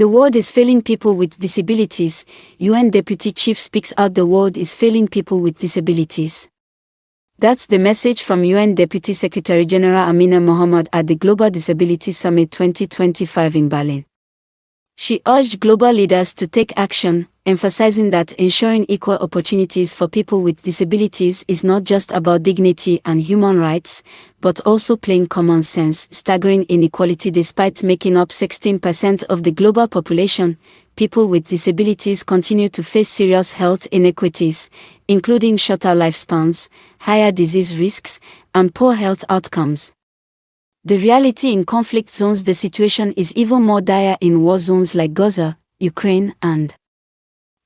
The world is failing people with disabilities. UN Deputy Chief speaks out. The world is failing people with disabilities. That's the message from UN Deputy Secretary General Amina Mohammed at the Global Disabilities Summit 2025 in Berlin. She urged global leaders to take action, emphasizing that ensuring equal opportunities for people with disabilities is not just about dignity and human rights, but also plain common sense. Staggering inequality. Despite making up 16% of the global population, people with disabilities continue to face serious health inequities, including shorter lifespans, higher disease risks, and poor health outcomes. The reality in conflict zones. The situation is even more dire in war zones like Gaza, Ukraine, and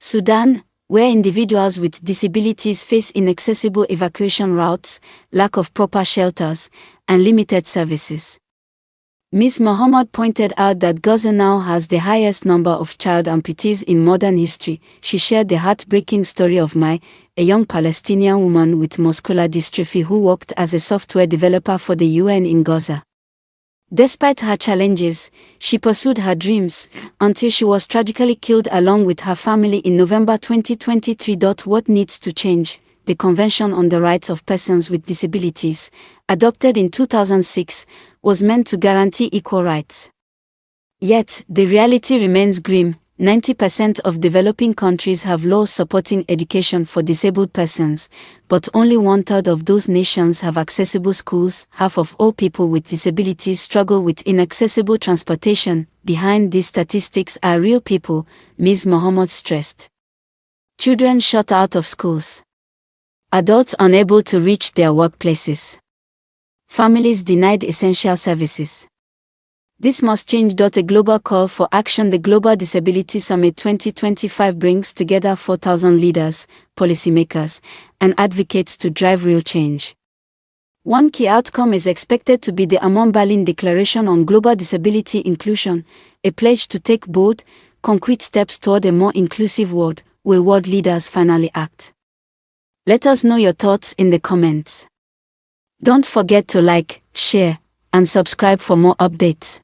Sudan, where individuals with disabilities face inaccessible evacuation routes, lack of proper shelters, and limited services. Ms. Mohammed pointed out that Gaza now has the highest number of child amputees in modern history. She shared the heartbreaking story of Mai, a young Palestinian woman with muscular dystrophy who worked as a software developer for the UN in Gaza. Despite her challenges, she pursued her dreams, until she was tragically killed along with her family in November 2023. What needs to change? The Convention on the Rights of Persons with Disabilities, adopted in 2006, was meant to guarantee equal rights. Yet, the reality remains grim. 90% of developing countries have laws supporting education for disabled persons, but only 1/3 of those nations have accessible schools. Half of all people with disabilities struggle with inaccessible transportation. Behind these statistics are real people, Ms. Mohammed stressed. Children shut out of schools. Adults unable to reach their workplaces. Families denied essential services. This must change. A global call for action. The Global Disability Summit 2025 brings together 4,000 leaders, policymakers, and advocates to drive real change. One key outcome is expected to be the Berlin Declaration on Global Disability Inclusion, a pledge to take bold, concrete steps toward a more inclusive world. Will world leaders finally act? Let us know your thoughts in the comments. Don't forget to like, share, and subscribe for more updates.